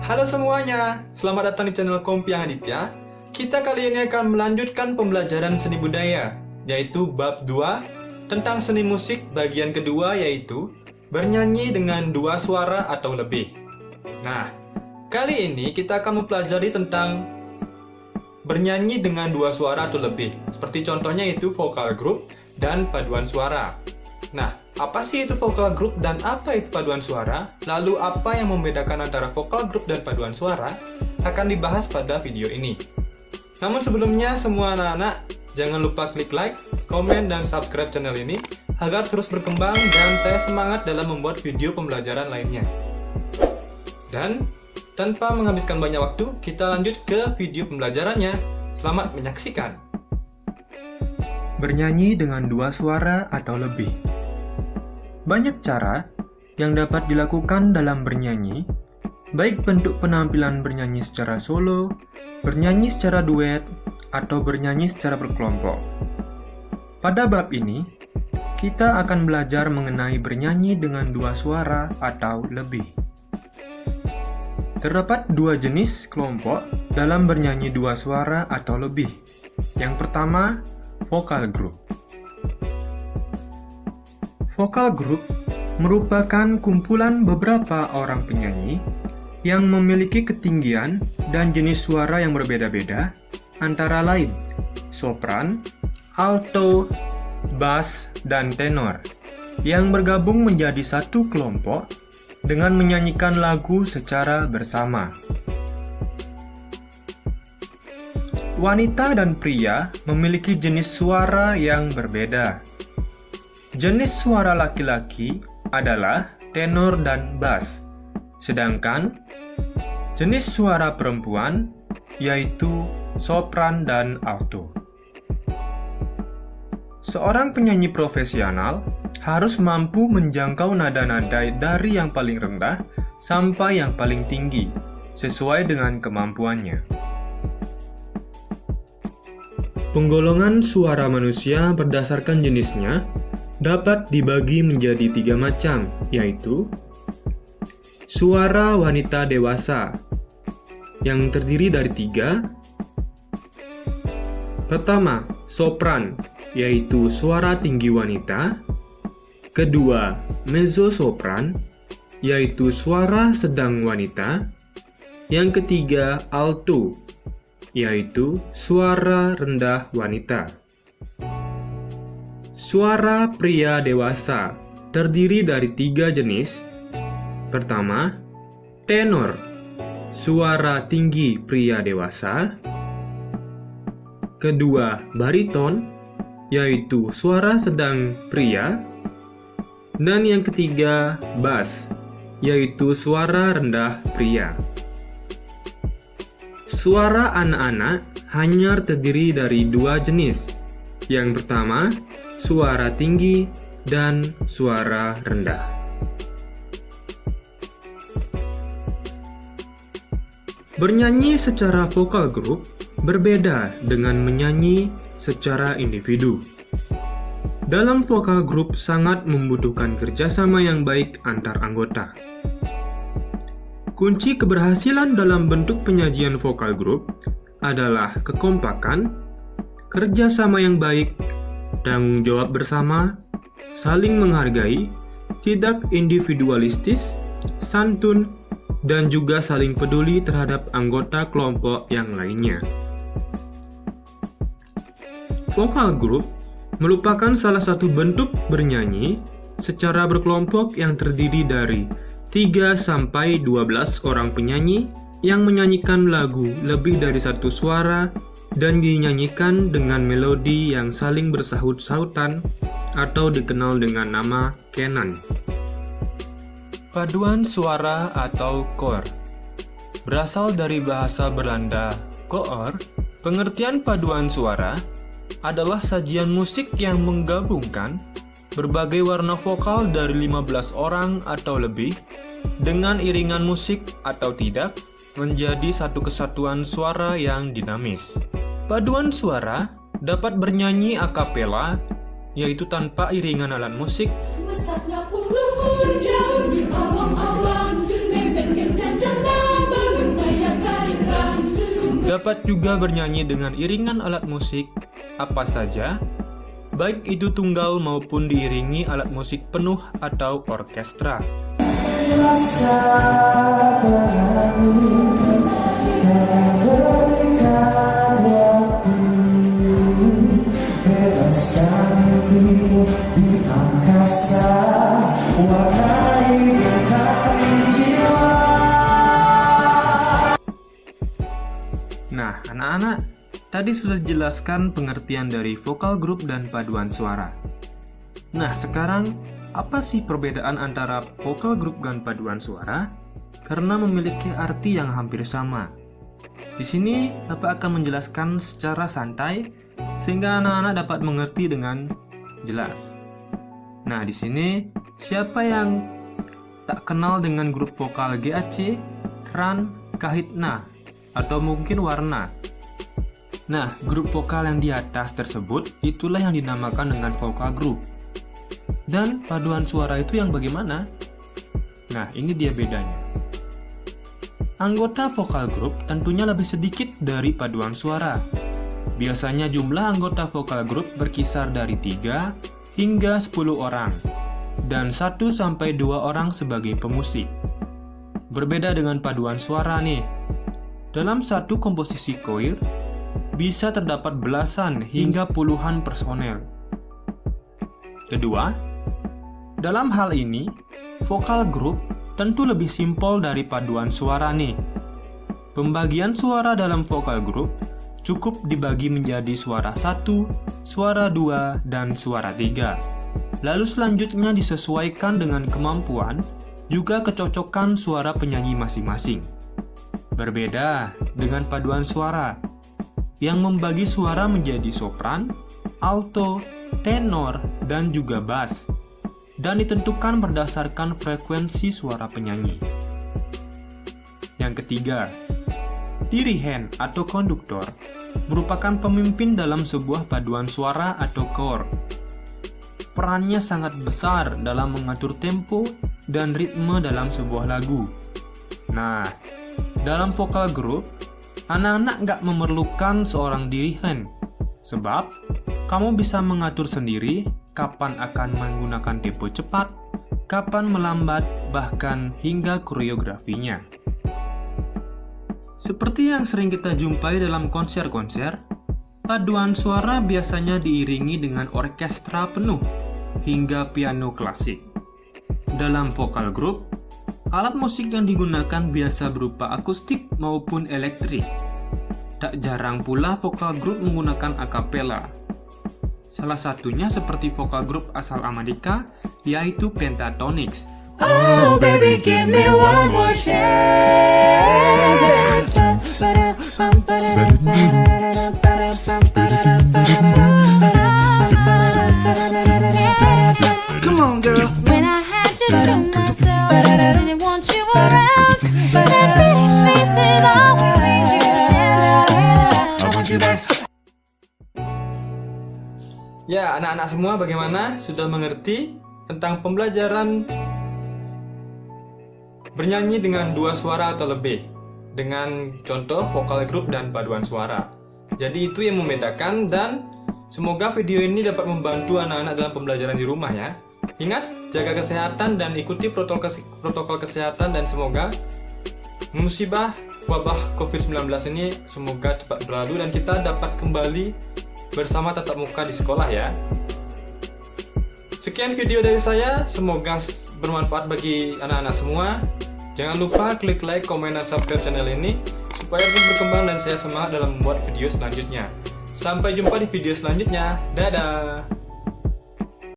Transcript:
Halo semuanya, selamat datang di channel Kompiang Aditya. Kita kali ini akan melanjutkan pembelajaran seni budaya, yaitu bab 2 tentang seni musik bagian kedua, yaitu bernyanyi dengan dua suara atau lebih. Nah, kali ini kita akan mempelajari tentang bernyanyi dengan dua suara atau lebih. Seperti contohnya itu vokal group dan paduan suara. Nah, apa sih itu vokal group dan apa itu paduan suara? Lalu apa yang membedakan antara vokal group dan paduan suara? Akan dibahas pada video ini. Namun sebelumnya, semua anak-anak jangan lupa klik like, komen, dan subscribe channel ini agar terus berkembang dan saya semangat dalam membuat video pembelajaran lainnya. Dan tanpa menghabiskan banyak waktu, kita lanjut ke video pembelajarannya. Selamat menyaksikan. Bernyanyi dengan dua suara atau lebih. Banyak cara yang dapat dilakukan dalam bernyanyi, baik bentuk penampilan bernyanyi secara solo, bernyanyi secara duet, atau bernyanyi secara berkelompok. Pada bab ini, kita akan belajar mengenai bernyanyi dengan dua suara atau lebih. Terdapat dua jenis kelompok dalam bernyanyi dua suara atau lebih. Yang pertama, vokal group. Vokal group merupakan kumpulan beberapa orang penyanyi yang memiliki ketinggian dan jenis suara yang berbeda-beda, antara lain sopran, alto, bass, dan tenor, yang bergabung menjadi satu kelompok dengan menyanyikan lagu secara bersama. Wanita dan pria memiliki jenis suara yang berbeda. Jenis suara laki-laki adalah tenor dan bass, sedangkan jenis suara perempuan yaitu sopran dan alto. Seorang penyanyi profesional harus mampu menjangkau nada-nada dari yang paling rendah sampai yang paling tinggi, sesuai dengan kemampuannya. Penggolongan suara manusia berdasarkan jenisnya dapat dibagi menjadi tiga macam, yaitu suara wanita dewasa, yang terdiri dari tiga. Pertama, sopran, yaitu suara tinggi wanita. Kedua, mezzo-sopran, yaitu suara sedang wanita. Yang ketiga, alto, yaitu suara rendah wanita. Suara pria dewasa terdiri dari tiga jenis. Pertama, tenor, suara tinggi pria dewasa. Kedua, bariton, yaitu suara sedang pria. Dan yang ketiga, bass, yaitu suara rendah pria. Suara anak-anak hanya terdiri dari dua jenis. Yang pertama, suara tinggi dan suara rendah. Bernyanyi secara vokal group berbeda dengan menyanyi secara individu. Dalam vokal group sangat membutuhkan kerjasama yang baik antar anggota. Kunci keberhasilan dalam bentuk penyajian vokal group adalah kekompakan, kerjasama yang baik, tanggung jawab bersama, saling menghargai, tidak individualistis, santun, dan juga saling peduli terhadap anggota kelompok yang lainnya. Vokal group merupakan salah satu bentuk bernyanyi secara berkelompok yang terdiri dari 3-12 orang penyanyi yang menyanyikan lagu lebih dari satu suara dan dinyanyikan dengan melodi yang saling bersahut-sahutan atau dikenal dengan nama canon. Paduan suara atau koor berasal dari bahasa Belanda koor. Pengertian paduan suara adalah sajian musik yang menggabungkan berbagai warna vokal dari 15 orang atau lebih dengan iringan musik atau tidak menjadi satu kesatuan suara yang dinamis. Paduan suara dapat bernyanyi a cappella, yaitu tanpa iringan alat musik, Mesatnya pun luhur jauh di awang-awang, mempet kencang-kencang baru dapat juga bernyanyi dengan iringan alat musik apa saja, baik itu tunggal maupun diiringi alat musik penuh atau orkestra. Nah, anak-anak, tadi sudah dijelaskan pengertian dari vokal grup dan paduan suara. Nah, sekarang apa sih perbedaan antara vokal grup dan paduan suara? Karena memiliki arti yang hampir sama. Di sini, Bapak akan menjelaskan secara santai sehingga anak-anak dapat mengerti dengan jelas. Nah, di sini siapa yang tak kenal dengan grup vokal GAC, Ran, Kahitna, atau mungkin Warna? Nah, grup vokal yang di atas tersebut itulah yang dinamakan dengan vokal group. Dan paduan suara itu yang bagaimana? Nah, ini dia bedanya. Anggota vokal group tentunya lebih sedikit dari paduan suara. Biasanya jumlah anggota vokal group berkisar dari 3 hingga 10 orang, dan 1-2 orang sebagai pemusik. Berbeda dengan paduan suara nih. Dalam satu komposisi choir, bisa terdapat belasan hingga puluhan personel. Kedua, dalam hal ini, vokal group tentu lebih simpel dari paduan suara nih. Pembagian suara dalam vokal group cukup dibagi menjadi suara 1, suara 2, dan suara 3. Lalu selanjutnya disesuaikan dengan kemampuan, juga kecocokan suara penyanyi masing-masing. Berbeda dengan paduan suara, yang membagi suara menjadi sopran, alto, tenor, dan juga bass, dan ditentukan berdasarkan frekuensi suara penyanyi. Yang ketiga, dirigen atau konduktor merupakan pemimpin dalam sebuah paduan suara atau kor. Perannya sangat besar dalam mengatur tempo dan ritme dalam sebuah lagu. Nah, dalam vokal group, anak-anak nggak memerlukan seorang dirigen, sebab kamu bisa mengatur sendiri kapan akan menggunakan tempo cepat, kapan melambat, bahkan hingga koreografinya. Seperti yang sering kita jumpai dalam konser-konser, paduan suara biasanya diiringi dengan orkestra penuh hingga piano klasik. Dalam vokal group, alat musik yang digunakan biasa berupa akustik maupun elektrik. Tak jarang pula vokal group menggunakan akapela. Salah satunya seperti vokal grup asal Amerika, yaitu Pentatonix. Oh baby, give me one more chance. Come on, girl. When I had you to myself, didn't want you around. That pretty faces always made you stand out. I want you back. Ya, anak-anak semua bagaimana? Sudah mengerti tentang pembelajaran bernyanyi dengan 2 suara atau lebih, dengan contoh vokal grup dan paduan suara. Jadi itu yang membedakan, dan semoga video ini dapat membantu anak-anak dalam pembelajaran di rumah ya. Ingat, jaga kesehatan dan ikuti protokol kesehatan, dan semoga musibah wabah COVID-19 ini semoga cepat berlalu dan kita dapat kembali bersama tatap muka di sekolah ya. Sekian video dari saya, semoga bermanfaat bagi anak-anak semua. Jangan lupa klik like, komen, dan subscribe channel ini supaya terus berkembang dan saya semangat dalam membuat video selanjutnya. Sampai jumpa di video selanjutnya. Dadah!